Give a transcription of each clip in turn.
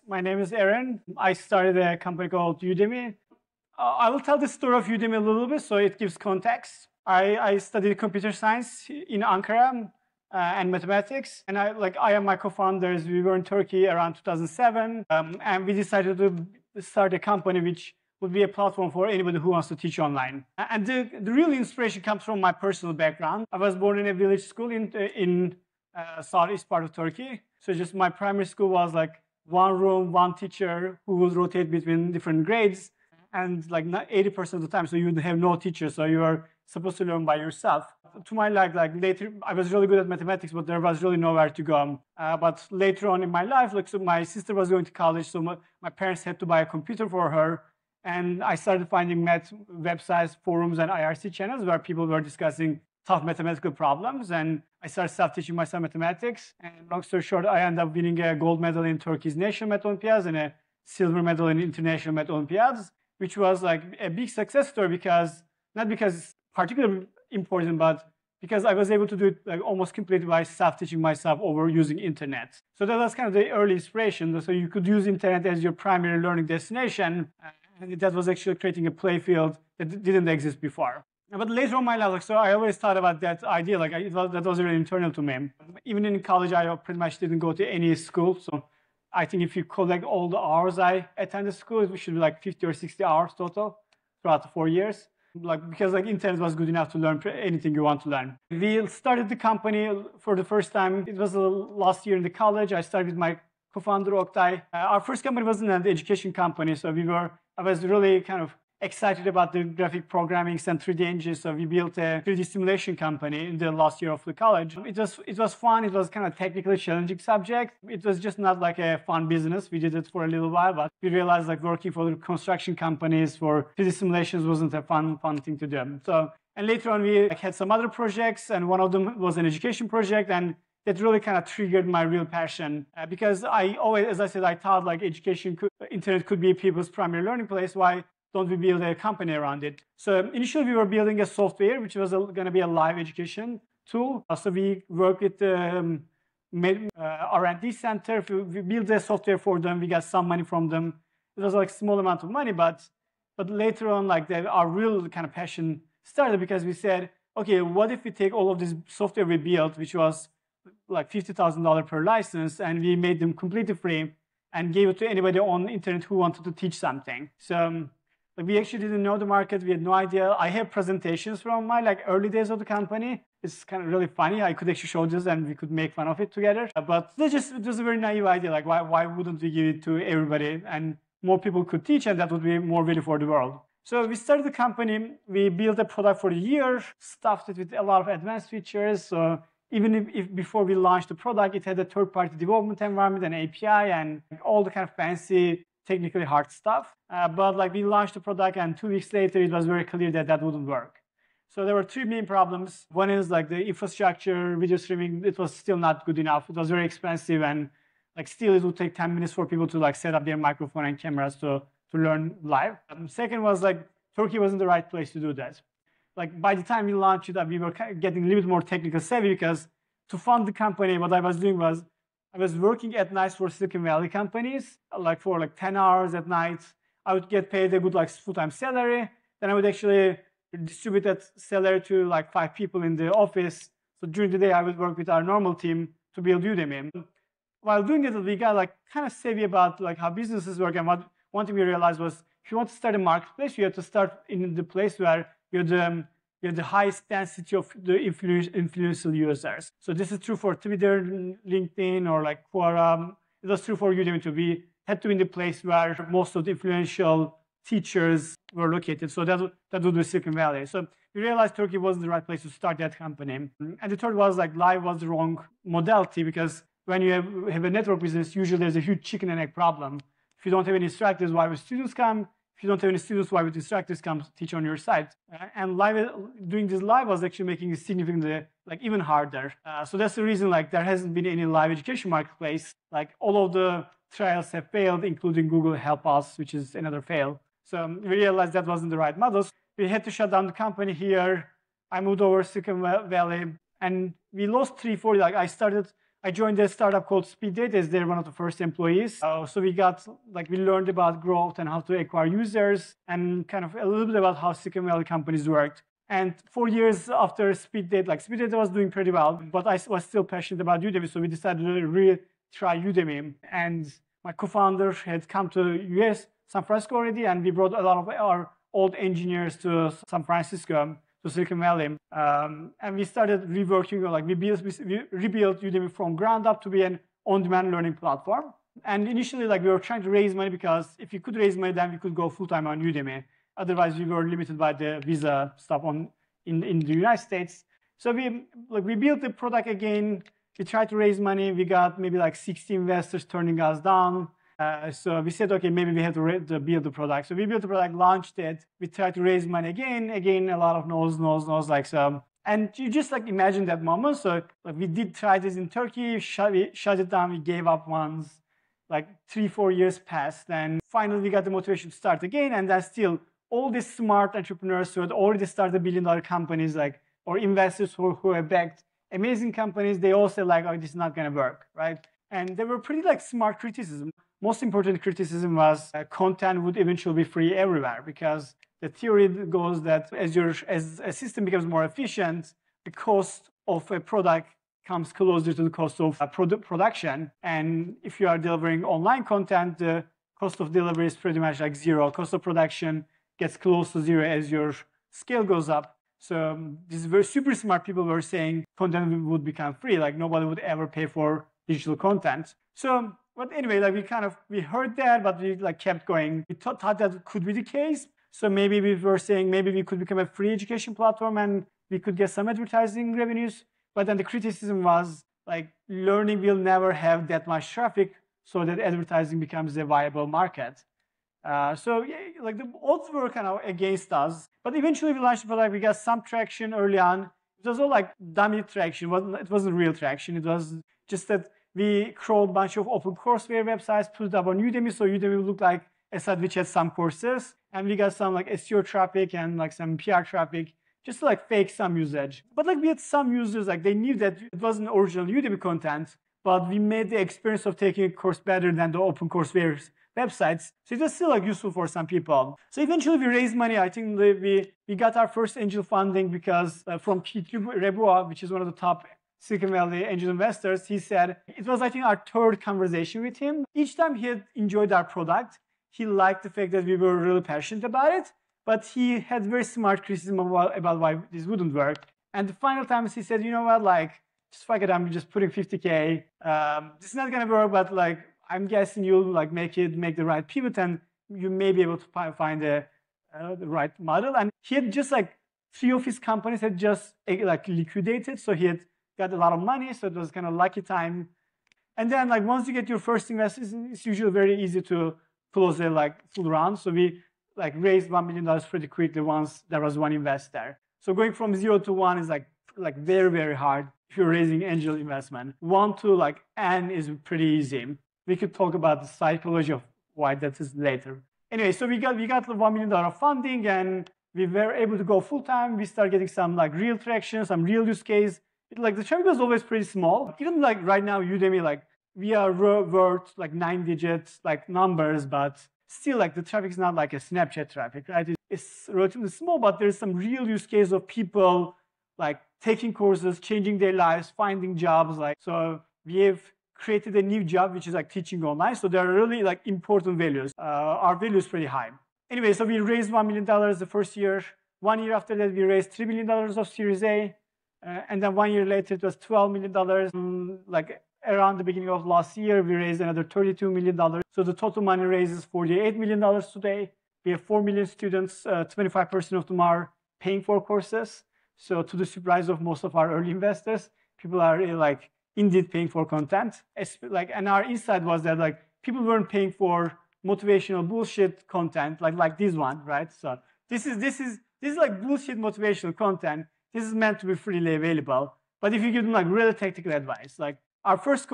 My name is Eren. I started a company called Udemy. I will tell the story of Udemy a little bit so it gives context. I studied computer science in Ankara and mathematics. And I am my co-founders. We were in Turkey around 2007. And we decided to start a company which would be a platform for anybody who wants to teach online. And the real inspiration comes from my personal background. I was born in a village school in southeast part of Turkey. So just my primary school was like one room, one teacher who would rotate between different grades. And like 80% of the time, so you would have no teacher, so you are supposed to learn by yourself. To my like later, I was really good at mathematics, but there was really nowhere to go. But later on in my life, so my sister was going to college, so my parents had to buy a computer for her. And I started finding math websites, forums, and IRC channels where people were discussing tough mathematical problems. And I started self-teaching myself mathematics. And long story short, I ended up winning a gold medal in Turkey's national math Olympiads and a silver medal in international math Olympiads, which was like a big success story because, not because it's particularly important, but because I was able to do it like almost completely by self-teaching myself over using internet. So that was kind of the early inspiration. So you could use internet as your primary learning destination. And that was actually creating a play field that didn't exist before. But later on in my life, so I always thought about that idea, that was really internal to me. Even in college, I pretty much didn't go to any school. So I think if you collect all the hours I attended school, it should be like 50 or 60 hours total throughout the 4 years. Because internet was good enough to learn anything you want to learn. We started the company for the first time. It was the last year in the college. I started with my co-founder, Oktay. Our first company wasn't an education company, so I was really kind of excited about the graphic programming and 3D engines, so we built a 3D simulation company in the last year of the college. It was fun. It was kind of technically challenging subject. It was just not like a fun business. We did it for a little while, but we realized like working for the construction companies for 3D simulations wasn't a fun thing to do. So, and later on we had some other projects, and one of them was an education project, and that really kind of triggered my real passion because I always, as I said, I thought like internet could be people's primary learning place. Why don't we build a company around it? So initially we were building a software which was going to be a live education tool. So we worked with the R&D center. We built the software for them. We got some money from them. It was like a small amount of money, but later on, like our real kind of passion started because we said, okay, what if we take all of this software we built, which was like $50,000 per license, and we made them completely free and gave it to anybody on the internet who wanted to teach something. So we actually didn't know the market. We had no idea. I have presentations from my early days of the company. It's kind of really funny. I could actually show this and we could make fun of it together. But it was a very naive idea. Like why wouldn't we give it to everybody and more people could teach and that would be more value for the world. So we started the company. We built a product for a year, stuffed it with a lot of advanced features. So even if before we launched the product, it had a third-party development environment and API and all the kind of fancy, technically hard stuff. But we launched the product, and 2 weeks later, it was very clear that that wouldn't work. So there were 3 main problems. One is the infrastructure, video streaming. It was still not good enough. It was very expensive, and still it would take 10 minutes for people to set up their microphone and cameras to learn live. Second was Turkey wasn't the right place to do that. By the time we launched it, we were getting a little bit more technical savvy because to fund the company, what I was doing was I was working at night for Silicon Valley companies, for 10 hours at night. I would get paid a good full-time salary. Then I would actually distribute that salary to 5 people in the office. So during the day, I would work with our normal team to build Udemy. While doing it, we got kind of savvy about how businesses work. And one thing we realized was if you want to start a marketplace, you have to start in the place where you're the highest density of the influential users. So this is true for Twitter, LinkedIn, or Quora. It was true for Udemy too. We had to be in the place where most of the influential teachers were located. So that would be Silicon Valley. So we realized Turkey wasn't the right place to start that company. And the third was live was the wrong modality because when you have a network business, usually there's a huge chicken and egg problem. If you don't have any instructors, why would students come? If you don't have any students, why would instructors come teach on your site? And doing this live was actually making it significantly even harder. So that's the reason there hasn't been any live education marketplace. All of the trials have failed, including Google Help Us, which is another fail. So we realized that wasn't the right model. We had to shut down the company here. I moved over to Silicon Valley, and we lost 3-4. I I joined a startup called SpeedDate as they're one of the first employees. So we learned about growth and how to acquire users and kind of a little bit about how Silicon Valley companies worked. And 4 years after SpeedDate, SpeedDate was doing pretty well, but I was still passionate about Udemy. So we decided to really try Udemy. And my co-founder had come to US, San Francisco already, and we brought a lot of our old engineers to San Francisco, to Silicon Valley. And we started reworking, we rebuilt Udemy from ground up to be an on-demand learning platform. And initially, we were trying to raise money because if you could raise money, then we could go full-time on Udemy. Otherwise, we were limited by the visa stuff in the United States. So we built the product again. We tried to raise money. We got maybe 60 investors turning us down. So we said, okay, maybe we have to build the product. So we built the product, launched it. We tried to raise money again, a lot of no's, like so. And you just imagine that moment. So we did try this in Turkey, we shut it down, we gave up once. 3-4 years passed, and finally we got the motivation to start again. And then still, all these smart entrepreneurs who had already started billion-dollar companies, or investors who have backed amazing companies, they all said oh, this is not going to work, right? And they were pretty smart criticism. Most important criticism was content would eventually be free everywhere, because the theory goes that as a system becomes more efficient, the cost of a product comes closer to the cost of production. And if you are delivering online content, the cost of delivery is pretty much zero. Cost of production gets close to zero as your scale goes up. So these very super smart people were saying content would become free, nobody would ever pay for digital content. So, but anyway, we heard that, but we kept going. We thought that could be the case. So maybe we were saying maybe we could become a free education platform and we could get some advertising revenues. But then the criticism was learning will never have that much traffic, so that advertising becomes a viable market. So yeah, the odds were kind of against us. But eventually we launched the product. We got some traction early on. It was all dummy traction. It wasn't real traction. It was just that we crawled a bunch of open courseware websites, put it up on Udemy, so Udemy would look like a site which had some courses. And we got some SEO traffic and some PR traffic, just to fake some usage. But we had some users, they knew that it wasn't original Udemy content, but we made the experience of taking a course better than the open courseware websites. So it was still useful for some people. So eventually we raised money. I think we got our first angel funding because from Pete Rebua, which is one of the top Silicon Valley angel investors. He said it was, I think, our third conversation with him. Each time he had enjoyed our product. He liked the fact that we were really passionate about it, but he had very smart criticism about why this wouldn't work. And the final times he said, you know what, just fuck it, I'm just putting 50K. This is not gonna work, but I'm guessing you'll make the right pivot, and you may be able to find the right model. And he had just 3 of his companies had just liquidated, so he had got a lot of money, so it was kind of lucky time. And then once you get your first investors, it's usually very easy to close a full round. So we raised $1 million pretty quickly once there was one investor. So going from 0 to 1 is very, very hard if you're raising angel investment. 1 to N is pretty easy. We could talk about the psychology of why that is later. Anyway, so we got $1 million funding, and we were able to go full time. We started getting some real traction, some real use case. The traffic was always pretty small. Even right now, Udemy, we are worth 9 digits numbers, but still the traffic is not a Snapchat traffic, right? It's relatively small, but there's some real use case of people taking courses, changing their lives, finding jobs. So we have created a new job, which is teaching online. So there are really important values. Our value is pretty high. Anyway, so we raised $1 million the first year. 1 year after that, we raised $3 million of Series A. And then 1 year later, it was $12 million. Around the beginning of last year, we raised another $32 million. So the total money raised is $48 million today. We have 4 million students. 25% of them are paying for courses. So to the surprise of most of our early investors, people are really indeed paying for content. And our insight was that people weren't paying for motivational bullshit content like this one, right? So this is bullshit motivational content. This is meant to be freely available. But if you give them really technical advice, our first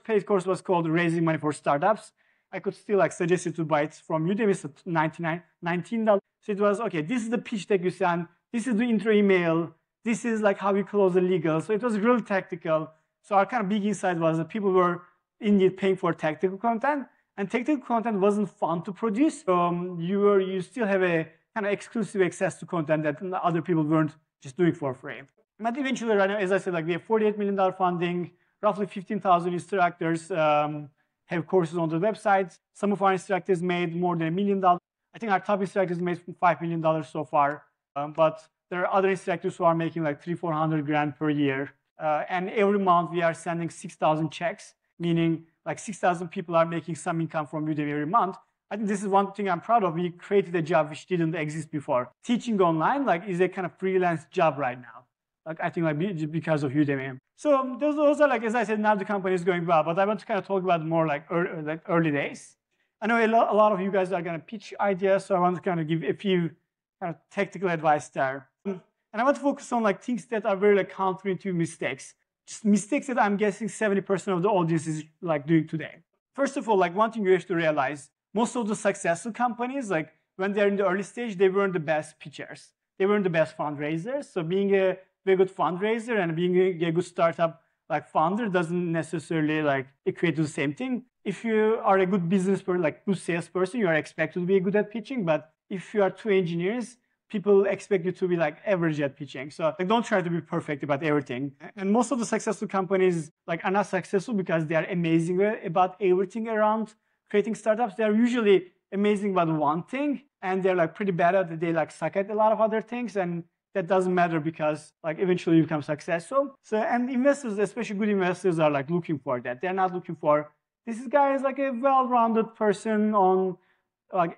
paid course was called Raising Money for Startups. I could still suggest you to buy it from Udemy, so $19. So it was, okay, this is the pitch deck you send. This is the intro email. This is how you close the legal. So it was really technical. So our kind of big insight was that people were indeed paying for technical content, and technical content wasn't fun to produce. You still have a kind of exclusive access to content that other people weren't just doing for free. But eventually, right now, as I said, like we have $48 million funding, roughly 15,000 instructors have courses on the website. Some of our instructors made more than $1 million. I think our top instructors made $5 million so far. But there are other instructors who are making like 300-400 grand per year. And every month we are sending 6,000 checks, meaning like 6,000 people are making some income from Udemy every month. I think this is one thing I'm proud of. We created a job which didn't exist before. Teaching online is a kind of freelance job right now. I think because of Udemy. So those are as I said, now the company is going well. But I want to kind of talk about more early days. I know a lot of you guys are going to pitch ideas, so I want to kind of give a few kind of technical advice there. And I want to focus on things that are very counterintuitive mistakes. Just mistakes that I'm guessing 70% of the audience is doing today. First of all, one thing you have to realize, most of the successful companies, when they're in the early stage, they weren't the best pitchers. They weren't the best fundraisers. So being a very good fundraiser and being a good startup founder doesn't necessarily equate to the same thing. If you are a good business person, good salesperson, you are expected to be good at pitching. But if you are two engineers, people expect you to be average at pitching. So don't try to be perfect about everything. And most of the successful companies are not successful because they are amazing about everything around creating startups. They are usually amazing about one thing, and they're pretty bad at it. They suck at a lot of other things, and that doesn't matter because eventually you become successful. So and investors, especially good investors, are looking for that. They're not looking for this guy is a well-rounded person on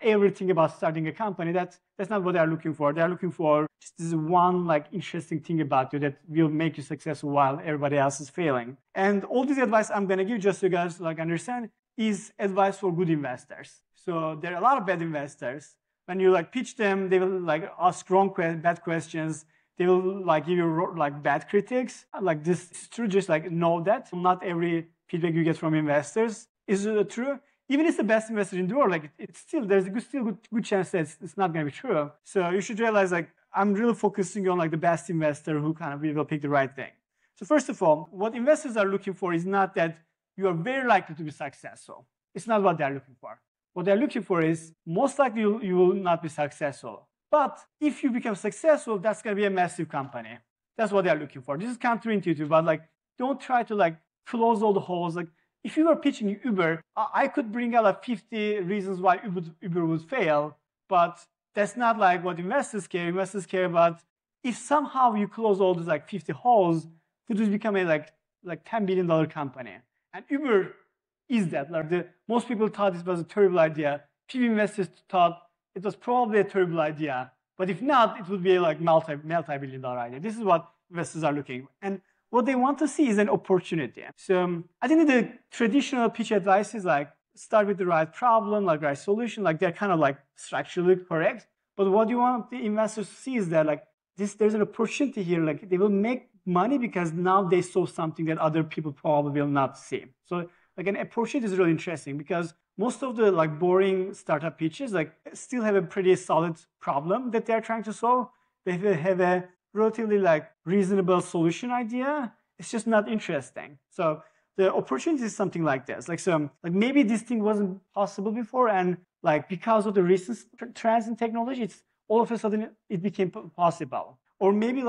everything about starting a company. That's not what they're looking for. They're looking for just this one interesting thing about you that will make you successful while everybody else is failing. And all this advice I'm gonna give, just so you guys understand, is advice for good investors. So there are a lot of bad investors. When you pitch them, they will ask bad questions. They will give you bad critics. This is true. Just know that not every feedback you get from investors is true. Even if it's the best investor in the world, it's still there's a good chance that it's not going to be true. So you should realize I'm really focusing on the best investor who kind of will pick the right thing. So first of all, what investors are looking for is not that you are very likely to be successful. It's not what they're looking for. What they're looking for is most likely you will not be successful. But if you become successful, that's going to be a massive company. That's what they're looking for. This is counterintuitive, but don't try to close all the holes. If you were pitching Uber, I could bring out 50 reasons why Uber would fail, but that's not what investors care. Investors care about if somehow you close all those 50 holes, it would become a $10 billion company. And Uber is that. Most people thought this was a terrible idea. Few investors thought it was probably a terrible idea. But if not, it would be a multi-billion dollar idea. This is what investors are looking for. And what they want to see is an opportunity. So I think the traditional pitch advice is start with the right problem, right solution. They're kind of structurally correct. But what you want the investors to see is that there's an opportunity here. They will make money because now they saw something that other people probably will not see. So an opportunity is really interesting because most of the boring startup pitches still have a pretty solid problem that they're trying to solve. They have a relatively reasonable solution idea. It's just not interesting. So the opportunity is something like this. Maybe this thing wasn't possible before, and because of the recent trends in technology, it's all of a sudden it became possible. Or maybe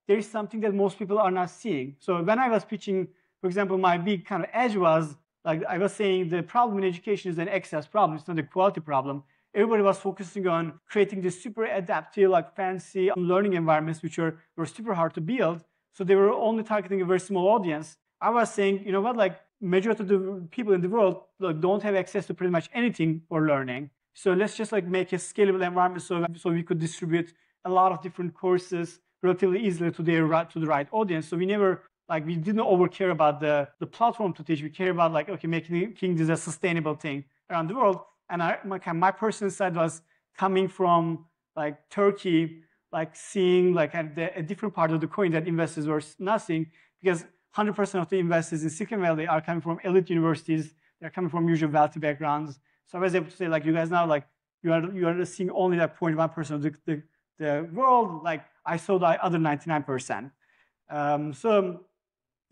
there is something that most people are not seeing. So when I was pitching, for example, my big kind of edge was I was saying the problem in education is an access problem. It's not a quality problem. Everybody was focusing on creating this super adaptive, fancy learning environments, which were super hard to build. So they were only targeting a very small audience. I was saying, you know what, majority of the people in the world don't have access to pretty much anything for learning. So let's just make a scalable environment so we could distribute a lot of different courses relatively easily to the right audience. So we never we didn't over care about the platform to teach. We care about okay, making this a sustainable thing around the world. And my personal side was coming from Turkey, seeing a different part of the coin that investors were not seeing, because 100% of the investors in Silicon Valley are coming from elite universities. They're coming from usually wealthy backgrounds. So I was able to say you guys now you are seeing only 0.1% of the world. I saw the other 99%. So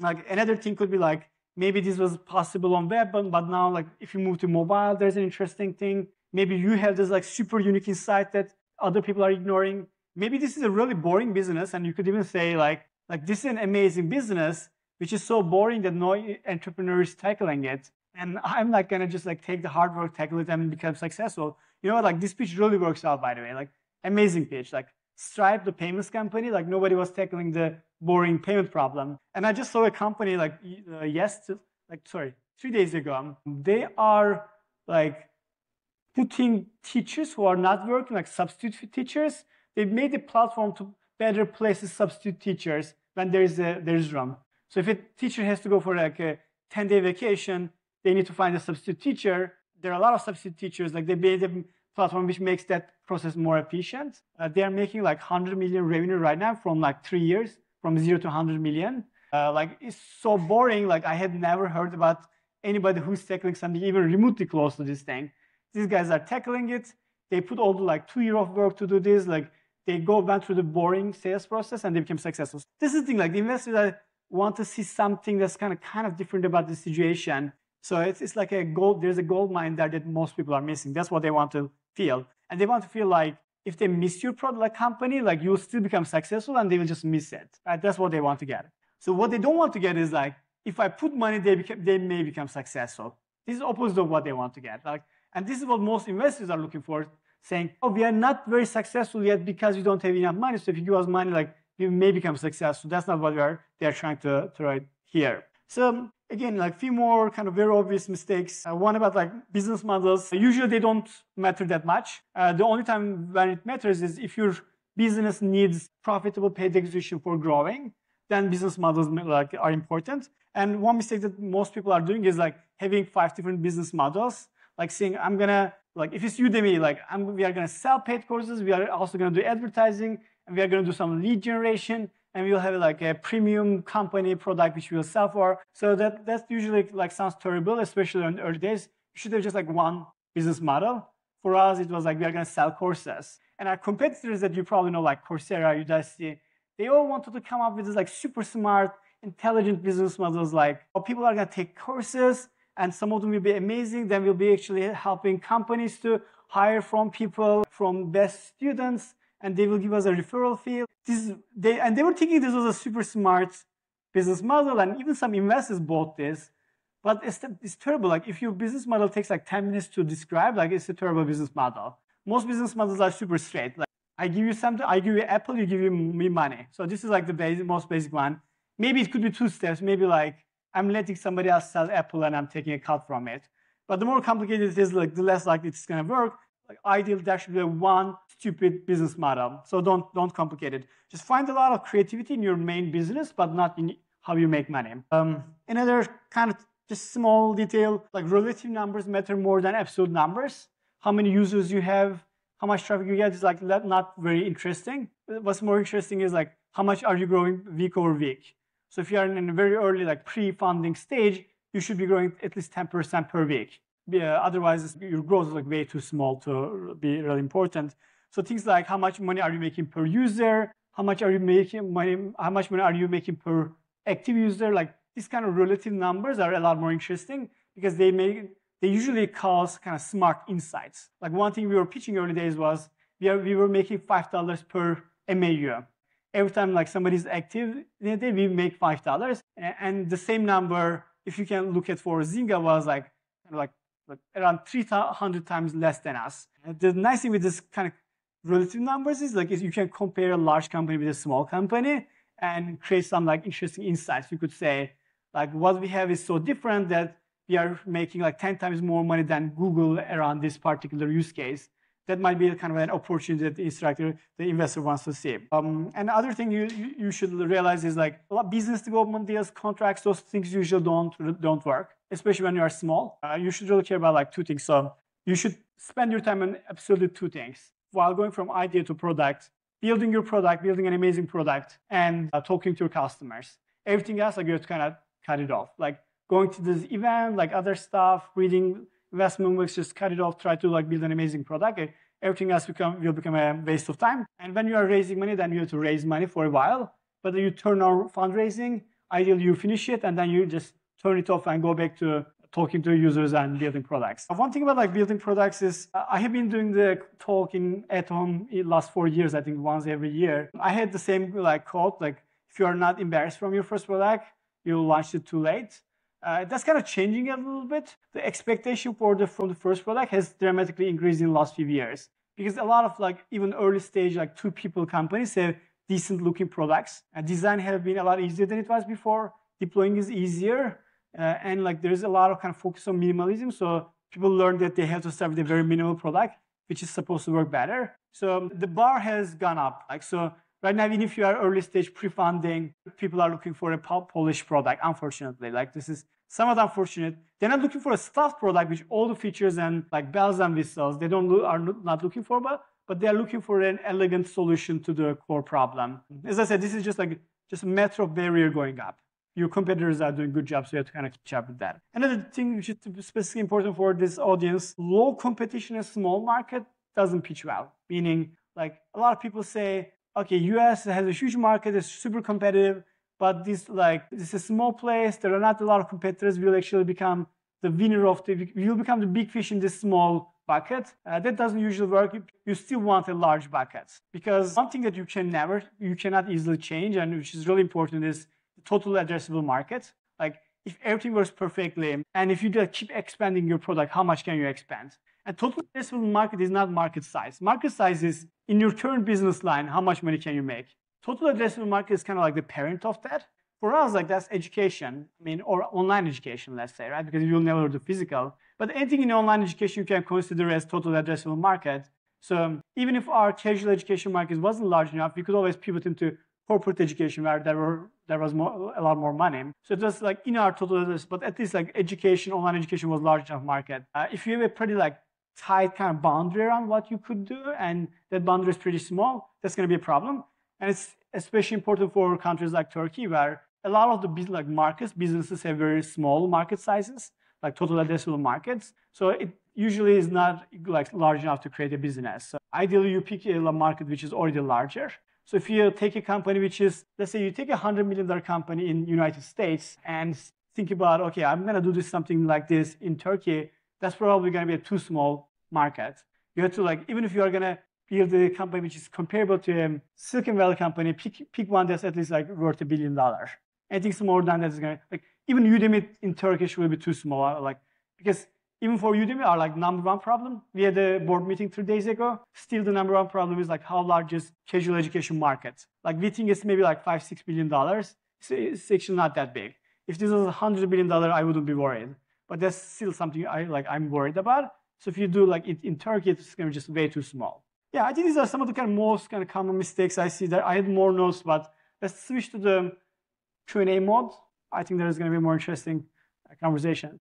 Like another thing could be like, maybe this was possible on web, but now like if you move to mobile, there's an interesting thing. Maybe you have this like super unique insight that other people are ignoring. Maybe this is a really boring business, and you could even say like this is an amazing business, which is so boring that no entrepreneur is tackling it. And I'm like gonna just like take the hard work, tackle it, and become successful. You know what? Like this pitch really works out, by the way. Like amazing pitch. Like Stripe, the payments company, like nobody was tackling the boring payment problem. And I just saw a company like 3 days ago. They are like putting teachers who are not working, like substitute teachers. They made a platform to better places substitute teachers when there's room. So if a teacher has to go for like a 10-day vacation, they need to find a substitute teacher. There are a lot of substitute teachers. Like they made a platform which makes that process more efficient. They are making like 100 million revenue right now from like 3 years, from 0 to 100 million. Like it's so boring. Like I had never heard about anybody who's tackling something even remotely close to this thing. These guys are tackling it. They put all the like 2 years of work to do this. Like they went through the boring sales process and they became successful. This is the thing. Like the investors want to see something that's kind of different about the situation. So it's like a gold. There's a gold mine there that most people are missing. That's what they want to feel, and they want to feel like if they miss your product, like company, like you'll still become successful, and they will just miss it. Right? That's what they want to get. So what they don't want to get is like if I put money, they may become successful. This is opposite of what they want to get. Like, and this is what most investors are looking for, saying, "Oh, we are not very successful yet because we don't have enough money. So if you give us money, like we may become successful." That's not what they're trying to write here. So again, like few more kind of very obvious mistakes. One about like business models. Usually they don't matter that much. The only time when it matters is if your business needs profitable paid acquisition for growing, then business models like are important. And one mistake that most people are doing is like having 5 different business models. Like saying, I'm gonna, like if it's Udemy, like we are gonna sell paid courses, we are also gonna do advertising, and we are gonna do some lead generation, and we'll have like a premium company product which we'll sell for. So that's usually like sounds terrible, especially in the early days. You should have just like one business model. For us, it was like we are gonna sell courses. And our competitors that you probably know, like Coursera, Udacity, they all wanted to come up with this like super smart, intelligent business models like, oh, people are gonna take courses, and some of them will be amazing. Then we'll be actually helping companies to hire from people, from best students, and they will give us a referral fee. They were thinking this was a super smart business model, and even some investors bought this. But it's terrible. Like if your business model takes like 10 minutes to describe, like it's a terrible business model. Most business models are super straight. Like I give you something, I give you Apple, you give me money. So this is like the most basic one. Maybe it could be 2 steps. Maybe like I'm letting somebody else sell Apple and I'm taking a cut from it. But the more complicated it is, like the less likely it's gonna work. Like ideally, there should be one stupid business model. So don't complicate it. Just find a lot of creativity in your main business, but not in how you make money. Another kind of just small detail, like relative numbers matter more than absolute numbers. How many users you have, how much traffic you get is like not very interesting. What's more interesting is like how much are you growing week over week. So if you are in a very early like pre-funding stage, you should be growing at least 10% per week. Otherwise, your growth is like way too small to be really important. So things like how much money are you making per user, how much are you making money, how much money are you making per active user? Like these kind of relative numbers are a lot more interesting because they usually cause kind of smart insights. Like one thing we were pitching early days was we were making $5 per MAU. Every time like somebody's active in a day, we make $5. And the same number, if you can look at for Zynga, was like around 300 times less than us. And the nice thing with this kind of relative numbers is like you can compare a large company with a small company and create some like interesting insights. You could say like what we have is so different that we are making like 10 times more money than Google around this particular use case. That might be kind of an opportunity that the investor wants to see. And the other thing you should realize is like a lot of business development deals, contracts, those things usually don't work, especially when you are small. You should really care about like 2 things. So you should spend your time on absolutely 2 things while going from idea to product, building your product, building an amazing product, and talking to your customers. Everything else, like you have to kind of cut it off. Like going to this event, like other stuff, reading investment books, just cut it off, try to like build an amazing product. Everything else will become a waste of time. And when you are raising money, then you have to raise money for a while. But then you turn on fundraising, ideally you finish it and then you just turn it off and go back to talking to users and building products. One thing about like building products is I have been doing the talking at home in the last 4 years, I think once every year. I had the same like quote, like if you are not embarrassed from your first product, you'll launch it too late. That's kind of changing a little bit. The expectation from the first product has dramatically increased in the last few years because a lot of like even early stage like 2 people companies have decent looking products. Design has been a lot easier than it was before. Deploying is easier. And like there's a lot of kind of focus on minimalism. So people learn that they have to start with a very minimal product, which is supposed to work better. So the bar has gone up. Like so right now, even if you are early stage pre-funding, people are looking for a polished product, unfortunately. Like this is somewhat unfortunate. They're not looking for a stuffed product, which all the features and like bells and whistles, they are not looking for, but they're looking for an elegant solution to the core problem. As I said, this is just a matter of barrier going up. Your competitors are doing a good job, so you have to kind of catch up with that. Another thing which is specifically important for this audience, low competition in a small market doesn't pitch well. Meaning, like a lot of people say, okay, US has a huge market, it's super competitive, but this is a small place, there are not a lot of competitors, we'll actually become the winner we'll become the big fish in this small bucket. That doesn't usually work. You still want a large bucket. Because one thing that you cannot easily change, and which is really important, is total addressable market. Like if everything works perfectly and if you just keep expanding your product, how much can you expand? And total addressable market is not market size. Market size is in your current business line, how much money can you make? Total addressable market is kind of like the parent of that. For us, like that's education, or online education, let's say, right? Because you'll never do physical. But anything in online education you can consider as total addressable market. So even if our casual education market wasn't large enough, we could always pivot into corporate education where there was a lot more money. So it was like in our total address, but at least like education, online education was large enough market. If you have a pretty like tight kind of boundary around what you could do, and that boundary is pretty small, that's going to be a problem. And it's especially important for countries like Turkey, where a lot of the businesses have very small market sizes, like total addressable markets. So it usually is not like large enough to create a business. So ideally, you pick a market which is already larger. So if you take a company which is, let's say you take a $100 million company in the United States and think about, okay, I'm going to do something like this in Turkey, that's probably going to be a too small market. You have to like, even if you are going to build a company which is comparable to a Silicon Valley company, pick one that's at least like worth $1 billion. Anything smaller than that is going to, like even Udemy in Turkish will be too small, like, because even for Udemy, our like number one problem, we had a board meeting 3 days ago. Still, the number one problem is like how large is casual education market. Like we think it's maybe like $5-6 billion. It's actually not that big. If this was $100 billion, I wouldn't be worried. But that's still something I'm worried about. So if you do like it in Turkey, it's going to be just way too small. Yeah, I think these are some of the kind of most kind of common mistakes I see there. I had more notes, but let's switch to the Q&A mode. I think there's going to be a more interesting conversation.